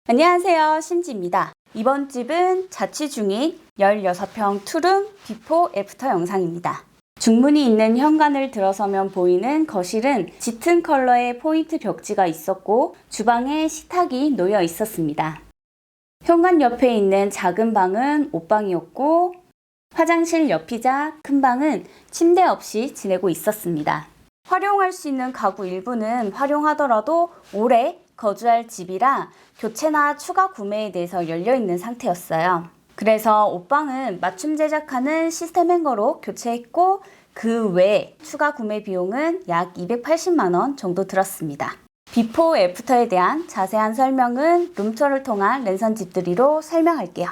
안녕하세요, 신지입니다. 이번 집은 자취 중인 16평 투룸 비포 애프터 영상입니다. 중문이 있는 현관을 들어서면 보이는 거실은 짙은 컬러의 포인트 벽지가 있었고 주방에 식탁이 놓여 있었습니다. 현관 옆에 있는 작은 방은 옷방이었고 화장실 옆이자 큰 방은 침대 없이 지내고 있었습니다. 활용할 수 있는 가구 일부는 활용하더라도 오래 거주할 집이라 교체나 추가 구매에 대해서 열려있는 상태였어요. 그래서 옷방은 맞춤 제작하는 시스템 행거로 교체했고 그 외에 추가 구매 비용은 약 280만원 정도 들었습니다. 비포 애프터에 대한 자세한 설명은 룸투어를 통한 랜선 집들이로 설명할게요.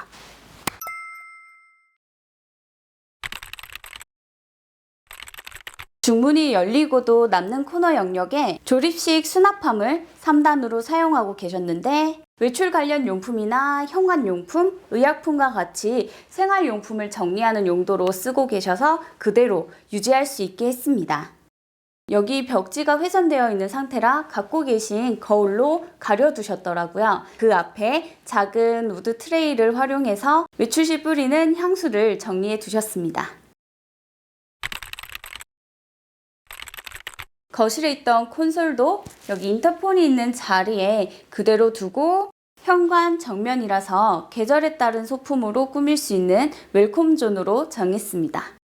중문이 열리고도 남는 코너 영역에 조립식 수납함을 3단으로 사용하고 계셨는데 외출 관련 용품이나 현관용품, 의약품과 같이 생활용품을 정리하는 용도로 쓰고 계셔서 그대로 유지할 수 있게 했습니다. 여기 벽지가 훼손되어 있는 상태라 갖고 계신 거울로 가려두셨더라고요. 그 앞에 작은 우드 트레이를 활용해서 외출 시 뿌리는 향수를 정리해 두셨습니다. 거실에 있던 콘솔도 여기 인터폰이 있는 자리에 그대로 두고 현관 정면이라서 계절에 따른 소품으로 꾸밀 수 있는 웰컴 존으로 정했습니다.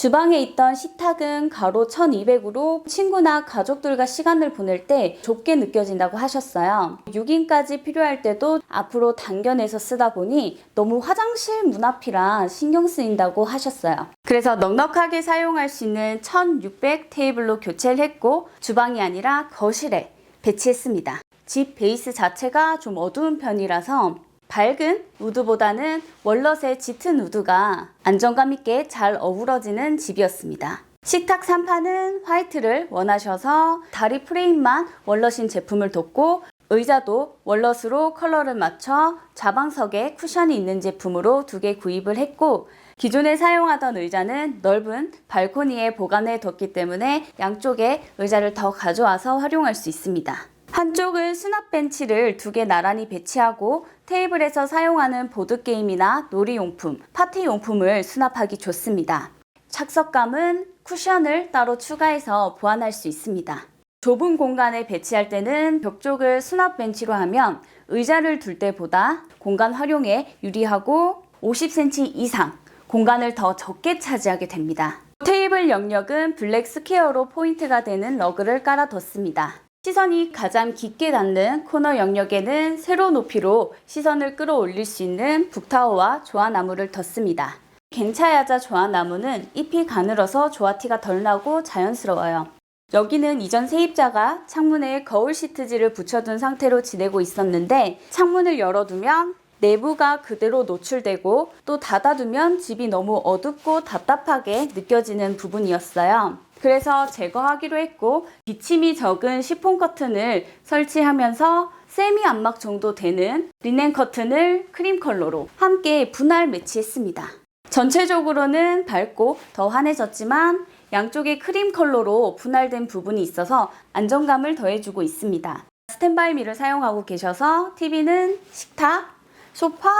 주방에 있던 식탁은 가로 1200으로 친구나 가족들과 시간을 보낼 때 좁게 느껴진다고 하셨어요. 6인까지 필요할 때도 앞으로 당겨내서 쓰다 보니 너무 화장실 문 앞이라 신경 쓰인다고 하셨어요. 그래서 넉넉하게 사용할 수 있는 1600 테이블로 교체를 했고 주방이 아니라 거실에 배치했습니다. 집 베이스 자체가 좀 어두운 편이라서 밝은 우드보다는 월넛의 짙은 우드가 안정감 있게 잘 어우러지는 집이었습니다. 식탁 3판은 화이트를 원하셔서 다리 프레임만 월넛인 제품을 뒀고 의자도 월넛으로 컬러를 맞춰 좌방석에 쿠션이 있는 제품으로 2개 구입을 했고 기존에 사용하던 의자는 넓은 발코니에 보관해 뒀기 때문에 양쪽에 의자를 더 가져와서 활용할 수 있습니다. 한쪽은 수납 벤치를 2개 나란히 배치하고 테이블에서 사용하는 보드게임이나 놀이용품, 파티용품을 수납하기 좋습니다. 착석감은 쿠션을 따로 추가해서 보완할 수 있습니다. 좁은 공간에 배치할 때는 벽 쪽을 수납 벤치로 하면 의자를 둘 때보다 공간 활용에 유리하고 50cm 이상 공간을 더 적게 차지하게 됩니다. 테이블 영역은 블랙 스퀘어로 포인트가 되는 러그를 깔아뒀습니다. 시선이 가장 깊게 닿는 코너 영역에는 세로 높이로 시선을 끌어올릴 수 있는 북타워와 조화나무를 뒀습니다. 갱차야자 조화나무는 잎이 가늘어서 조화티가 덜 나고 자연스러워요. 여기는 이전 세입자가 창문에 거울 시트지를 붙여둔 상태로 지내고 있었는데 창문을 열어두면 내부가 그대로 노출되고 또 닫아두면 집이 너무 어둡고 답답하게 느껴지는 부분이었어요. 그래서 제거하기로 했고 비침이 적은 시폰 커튼을 설치하면서 세미 안막 정도 되는 리넨 커튼을 크림 컬러로 함께 분할 매치했습니다. 전체적으로는 밝고 더 환해졌지만 양쪽에 크림 컬러로 분할된 부분이 있어서 안정감을 더해주고 있습니다. 스탠바이미를 사용하고 계셔서 TV는 식탁, 소파,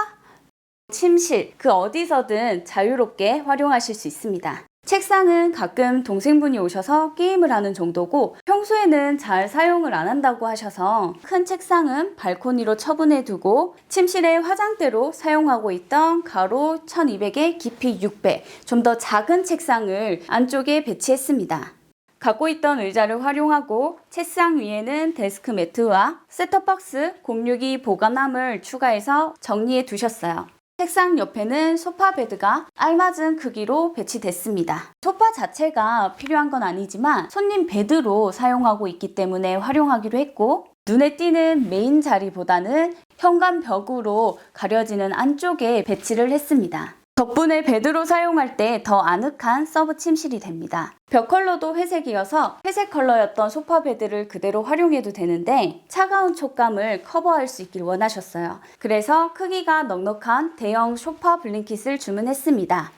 침실 그 어디서든 자유롭게 활용하실 수 있습니다. 책상은 가끔 동생분이 오셔서 게임을 하는 정도고 평소에는 잘 사용을 안 한다고 하셔서 큰 책상은 발코니로 처분해 두고 침실에 화장대로 사용하고 있던 가로 1200에 깊이 600 좀 더 작은 책상을 안쪽에 배치했습니다. 갖고 있던 의자를 활용하고 책상 위에는 데스크 매트와 셋톱박스 062 보관함을 추가해서 정리해 두셨어요. 책상 옆에는 소파 베드가 알맞은 크기로 배치됐습니다. 소파 자체가 필요한 건 아니지만 손님 베드로 사용하고 있기 때문에 활용하기로 했고 눈에 띄는 메인 자리보다는 현관 벽으로 가려지는 안쪽에 배치를 했습니다. 덕분에 베드로 사용할 때 더 아늑한 서브 침실이 됩니다. 벽 컬러도 회색이어서 회색 컬러였던 소파 베드를 그대로 활용해도 되는데 차가운 촉감을 커버할 수 있길 원하셨어요. 그래서 크기가 넉넉한 대형 소파 블랭킷을 주문했습니다.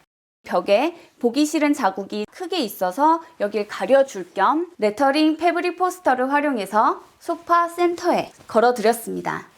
벽에 보기 싫은 자국이 크게 있어서 여길 가려줄 겸 레터링 패브릭 포스터를 활용해서 소파 센터에 걸어드렸습니다.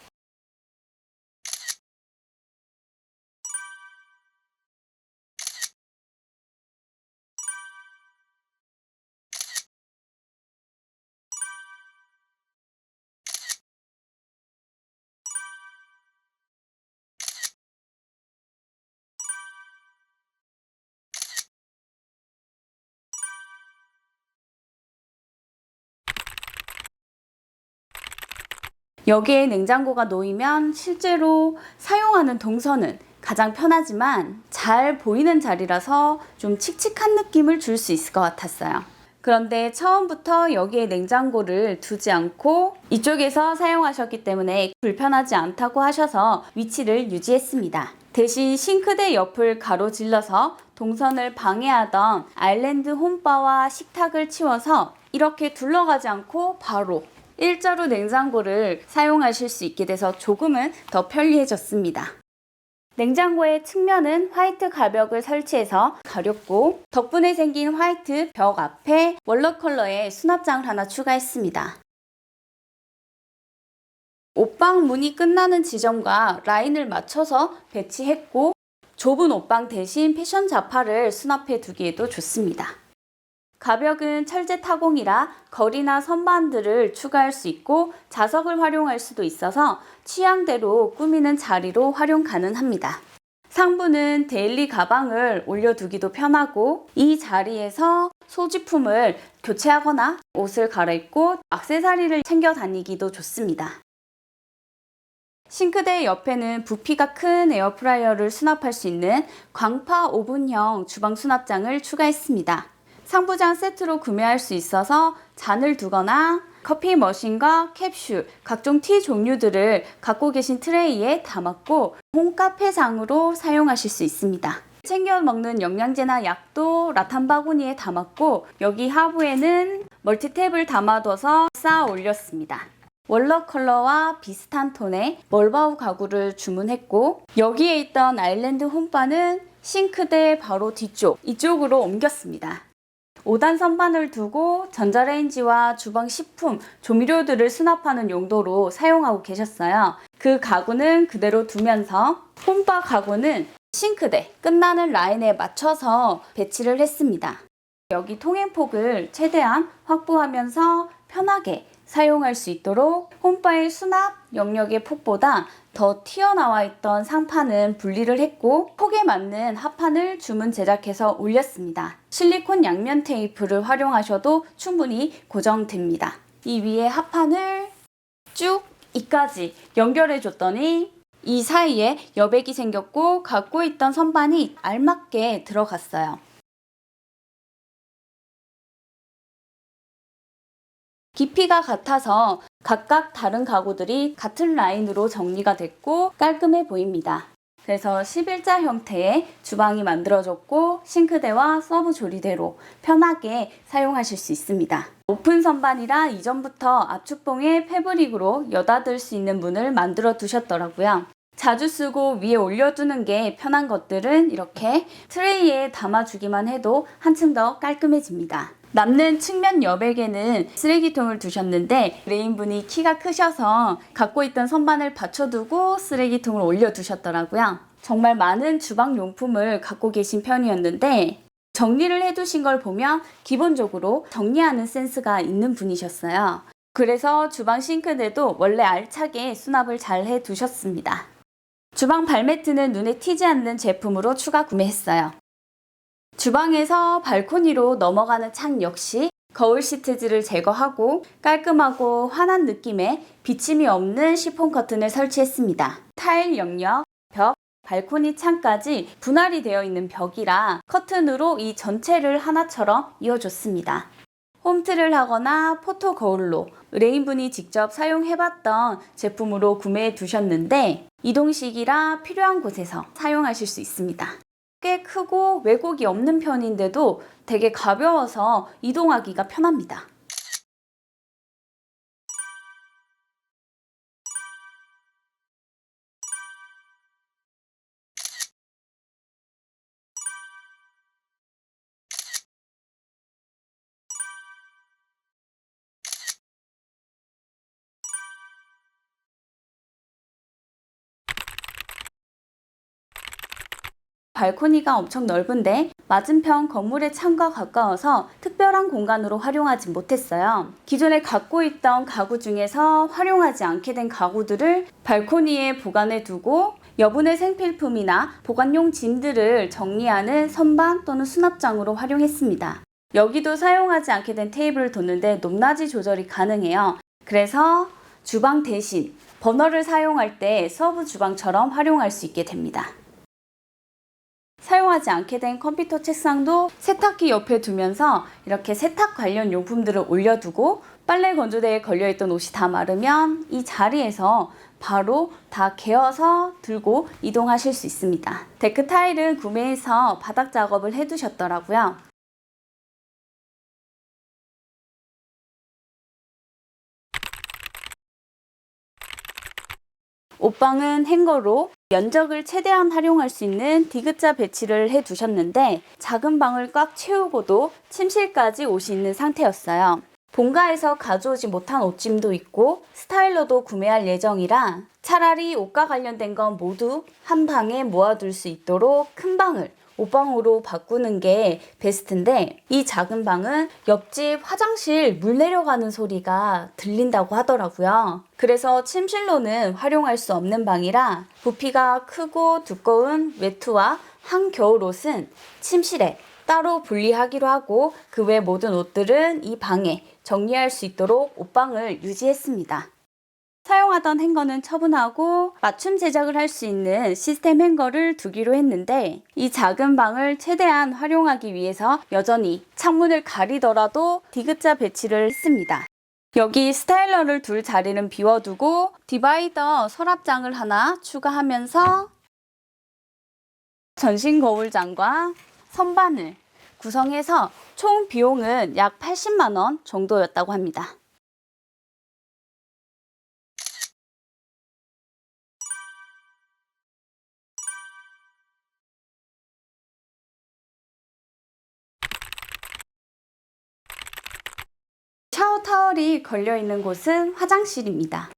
여기에 냉장고가 놓이면 실제로 사용하는 동선은 가장 편하지만 잘 보이는 자리라서 좀 칙칙한 느낌을 줄 수 있을 것 같았어요. 그런데 처음부터 여기에 냉장고를 두지 않고 이쪽에서 사용하셨기 때문에 불편하지 않다고 하셔서 위치를 유지했습니다. 대신 싱크대 옆을 가로질러서 동선을 방해하던 아일랜드 홈바와 식탁을 치워서 이렇게 둘러가지 않고 바로 일자로 냉장고를 사용하실 수 있게 돼서 조금은 더 편리해졌습니다. 냉장고의 측면은 화이트 가벽을 설치해서 가렸고 덕분에 생긴 화이트 벽 앞에 월넛 컬러의 수납장을 하나 추가했습니다. 옷방 문이 끝나는 지점과 라인을 맞춰서 배치했고 좁은 옷방 대신 패션 자파를 수납해 두기에도 좋습니다. 가벽은 철제 타공이라 거리나 선반들을 추가할 수 있고 자석을 활용할 수도 있어서 취향대로 꾸미는 자리로 활용 가능합니다. 상부는 데일리 가방을 올려두기도 편하고 이 자리에서 소지품을 교체하거나 옷을 갈아입고 액세서리를 챙겨 다니기도 좋습니다. 싱크대 옆에는 부피가 큰 에어프라이어를 수납할 수 있는 광파 오븐형 주방 수납장을 추가했습니다. 상부장 세트로 구매할 수 있어서 잔을 두거나 커피 머신과 캡슐, 각종 티 종류들을 갖고 계신 트레이에 담았고 홈카페장으로 사용하실 수 있습니다. 챙겨 먹는 영양제나 약도 라탄 바구니에 담았고 여기 하부에는 멀티탭을 담아둬서 쌓아 올렸습니다. 월넛 컬러와 비슷한 톤의 멀바우 가구를 주문했고 여기에 있던 아일랜드 홈바는 싱크대 바로 뒤쪽 이쪽으로 옮겼습니다. 5단 선반을 두고 전자레인지와 주방 식품, 조미료들을 수납하는 용도로 사용하고 계셨어요. 그 가구는 그대로 두면서 홈바 가구는 싱크대 끝나는 라인에 맞춰서 배치를 했습니다. 여기 통행폭을 최대한 확보하면서 편하게 사용할 수 있도록 홈바의 수납 영역의 폭보다 더 튀어나와 있던 상판은 분리를 했고 폭에 맞는 하판을 주문 제작해서 올렸습니다. 실리콘 양면 테이프를 활용하셔도 충분히 고정됩니다. 이 위에 하판을 쭉 이까지 연결해 줬더니 이 사이에 여백이 생겼고 갖고 있던 선반이 알맞게 들어갔어요. 깊이가 같아서 각각 다른 가구들이 같은 라인으로 정리가 됐고 깔끔해 보입니다. 그래서 11자 형태의 주방이 만들어졌고 싱크대와 서브 조리대로 편하게 사용하실 수 있습니다. 오픈 선반이라 이전부터 압축봉에 패브릭으로 여닫을 수 있는 문을 만들어 두셨더라고요. 자주 쓰고 위에 올려두는 게 편한 것들은 이렇게 트레이에 담아주기만 해도 한층 더 깔끔해집니다. 남는 측면 여백에는 쓰레기통을 두셨는데 레인분이 키가 크셔서 갖고 있던 선반을 받쳐두고 쓰레기통을 올려두셨더라고요. 정말 많은 주방용품을 갖고 계신 편이었는데 정리를 해두신 걸 보면 기본적으로 정리하는 센스가 있는 분이셨어요. 그래서 주방 싱크대도 원래 알차게 수납을 잘 해두셨습니다. 주방 발매트는 눈에 튀지 않는 제품으로 추가 구매했어요. 주방에서 발코니로 넘어가는 창 역시 거울 시트지를 제거하고 깔끔하고 환한 느낌의 비침이 없는 시폰 커튼을 설치했습니다. 타일 영역, 벽, 발코니 창까지 분할이 되어 있는 벽이라 커튼으로 이 전체를 하나처럼 이어줬습니다. 홈트를 하거나 포토 거울로 레인분이 직접 사용해봤던 제품으로 구매해 두셨는데 이동식이라 필요한 곳에서 사용하실 수 있습니다. 꽤 크고 왜곡이 없는 편인데도 되게 가벼워서 이동하기가 편합니다. 발코니가 엄청 넓은데 맞은편 건물의 창과 가까워서 특별한 공간으로 활용하지 못했어요. 기존에 갖고 있던 가구 중에서 활용하지 않게 된 가구들을 발코니에 보관해 두고 여분의 생필품이나 보관용 짐들을 정리하는 선반 또는 수납장으로 활용했습니다. 여기도 사용하지 않게 된 테이블을 뒀는데 높낮이 조절이 가능해요. 그래서 주방 대신 버너를 사용할 때 서브 주방처럼 활용할 수 있게 됩니다. 사용하지 않게 된 컴퓨터 책상도 세탁기 옆에 두면서 이렇게 세탁 관련 용품들을 올려두고 빨래 건조대에 걸려있던 옷이 다 마르면 이 자리에서 바로 다 개어서 들고 이동하실 수 있습니다. 데크 타일은 구매해서 바닥 작업을 해두셨더라고요. 옷방은 행거로 면적을 최대한 활용할 수 있는 디귿자 배치를 해 두셨는데 작은 방을 꽉 채우고도 침실까지 옷이 있는 상태였어요. 본가에서 가져오지 못한 옷짐도 있고 스타일러도 구매할 예정이라 차라리 옷과 관련된 건 모두 한 방에 모아둘 수 있도록 큰 방을 옷방으로 바꾸는 게 베스트인데 이 작은 방은 옆집 화장실 물 내려가는 소리가 들린다고 하더라고요. 그래서 침실로는 활용할 수 없는 방이라 부피가 크고 두꺼운 외투와 한겨울 옷은 침실에 따로 분리하기로 하고 그 외 모든 옷들은 이 방에 정리할 수 있도록 옷방을 유지했습니다. 사용하던 행거는 처분하고 맞춤 제작을 할 수 있는 시스템 행거를 두기로 했는데 이 작은 방을 최대한 활용하기 위해서 여전히 창문을 가리더라도 디귿자 배치를 했습니다. 여기 스타일러를 둘 자리는 비워두고 디바이더 서랍장을 하나 추가하면서 전신 거울장과 선반을 구성해서 총 비용은 약 80만 원 정도였다고 합니다. 샤워 타월이 걸려있는 곳은 화장실입니다.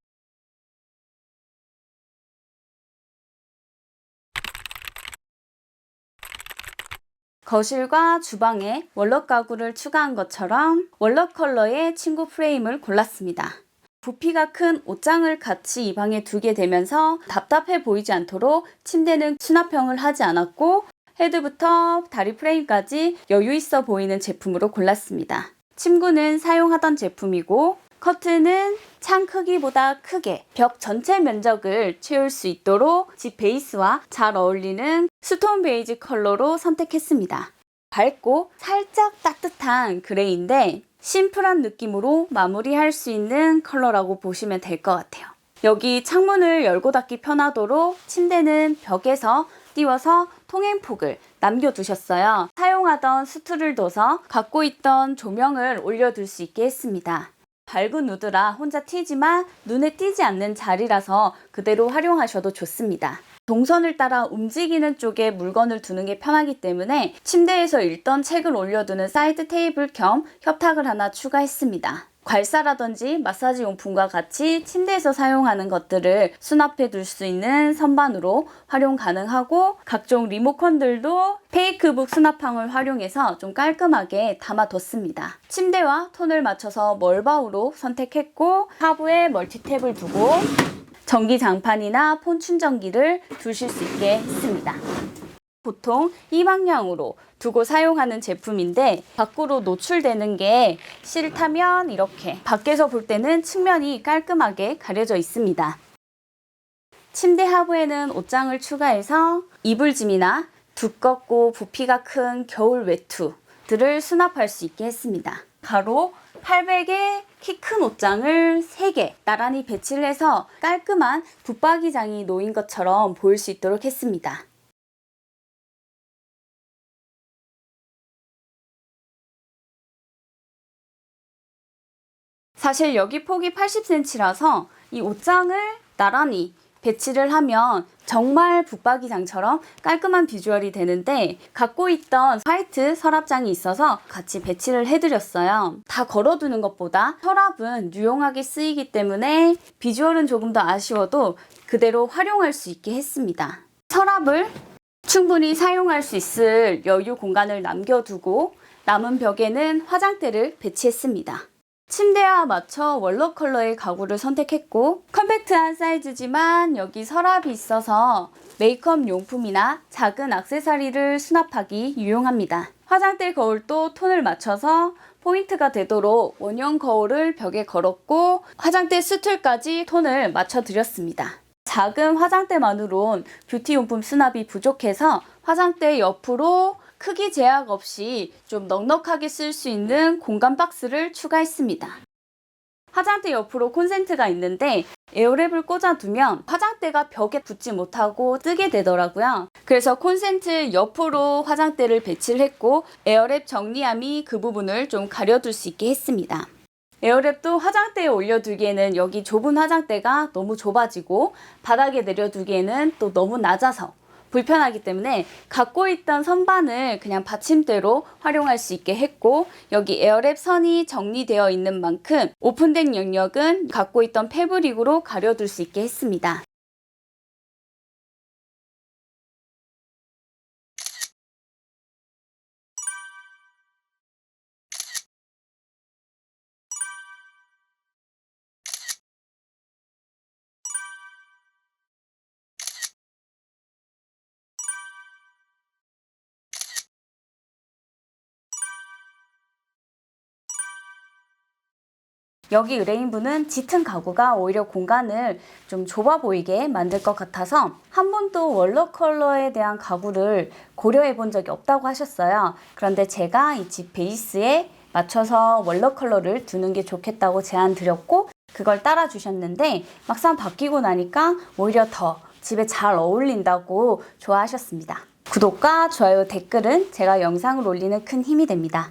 거실과 주방에 월럭 가구를 추가한 것처럼 월럭 컬러의 침구 프레임을 골랐습니다. 부피가 큰 옷장을 같이 이 방에 두게 되면서 답답해 보이지 않도록 침대는 수납형을 하지 않았고 헤드부터 다리 프레임까지 여유 있어 보이는 제품으로 골랐습니다. 침구는 사용하던 제품이고 커튼은 창 크기보다 크게 벽 전체 면적을 채울 수 있도록 집 베이스와 잘 어울리는 스톤 베이지 컬러로 선택했습니다. 밝고 살짝 따뜻한 그레이인데 심플한 느낌으로 마무리할 수 있는 컬러라고 보시면 될 것 같아요. 여기 창문을 열고 닫기 편하도록 침대는 벽에서 띄워서 통행폭을 남겨두셨어요. 사용하던 수트를 둬서 갖고 있던 조명을 올려둘 수 있게 했습니다. 밝은 우드라 혼자 튀지만 눈에 띄지 않는 자리라서 그대로 활용하셔도 좋습니다. 동선을 따라 움직이는 쪽에 물건을 두는 게 편하기 때문에 침대에서 읽던 책을 올려두는 사이드 테이블 겸 협탁을 하나 추가했습니다. 괄사라든지 마사지 용품과 같이 침대에서 사용하는 것들을 수납해 둘 수 있는 선반으로 활용 가능하고 각종 리모컨들도 페이크북 수납함을 활용해서 좀 깔끔하게 담아뒀습니다. 침대와 톤을 맞춰서 멀바우로 선택했고 하부에 멀티탭을 두고 전기장판이나 폰 충전기를 두실 수 있게 했습니다. 보통 이 방향으로 두고 사용하는 제품인데 밖으로 노출되는 게 싫다면 이렇게 밖에서 볼 때는 측면이 깔끔하게 가려져 있습니다. 침대 하부에는 옷장을 추가해서 이불짐이나 두껍고 부피가 큰 겨울 외투들을 수납할 수 있게 했습니다. 가로 800에 키 큰 옷장을 3개 나란히 배치를 해서 깔끔한 붙박이장이 놓인 것처럼 보일 수 있도록 했습니다. 사실 여기 폭이 80cm라서 이 옷장을 나란히 배치를 하면 정말 붙박이장처럼 깔끔한 비주얼이 되는데, 갖고 있던 화이트 서랍장이 있어서 같이 배치를 해드렸어요. 다 걸어두는 것보다 서랍은 유용하게 쓰이기 때문에 비주얼은 조금 더 아쉬워도 그대로 활용할 수 있게 했습니다. 서랍을 충분히 사용할 수 있을 여유 공간을 남겨두고 남은 벽에는 화장대를 배치했습니다. 침대와 맞춰 월러 컬러의 가구를 선택했고, 컴팩트한 사이즈지만 여기 서랍이 있어서 메이크업 용품이나 작은 액세서리를 수납하기 유용합니다. 화장대 거울도 톤을 맞춰서 포인트가 되도록 원형 거울을 벽에 걸었고, 화장대 스툴까지 톤을 맞춰드렸습니다. 작은 화장대만으론 뷰티용품 수납이 부족해서 화장대 옆으로 크기 제약 없이 좀 넉넉하게 쓸 수 있는 공간 박스를 추가했습니다. 화장대 옆으로 콘센트가 있는데 에어랩을 꽂아두면 화장대가 벽에 붙지 못하고 뜨게 되더라고요. 그래서 콘센트 옆으로 화장대를 배치를 했고, 에어랩 정리함이 그 부분을 좀 가려둘 수 있게 했습니다. 에어랩도 화장대에 올려두기에는 여기 좁은 화장대가 너무 좁아지고 바닥에 내려두기에는 또 너무 낮아서 불편하기 때문에 갖고 있던 선반을 그냥 받침대로 활용할 수 있게 했고, 여기 에어랩 선이 정리되어 있는 만큼 오픈된 영역은 갖고 있던 패브릭으로 가려둘 수 있게 했습니다. 여기 의뢰인분은 짙은 가구가 오히려 공간을 좀 좁아 보이게 만들 것 같아서 한 번도 월러 컬러에 대한 가구를 고려해 본 적이 없다고 하셨어요. 그런데 제가 이 집 베이스에 맞춰서 월러 컬러를 두는 게 좋겠다고 제안 드렸고, 그걸 따라 주셨는데 막상 바뀌고 나니까 오히려 더 집에 잘 어울린다고 좋아하셨습니다. 구독과 좋아요, 댓글은 제가 영상을 올리는 큰 힘이 됩니다.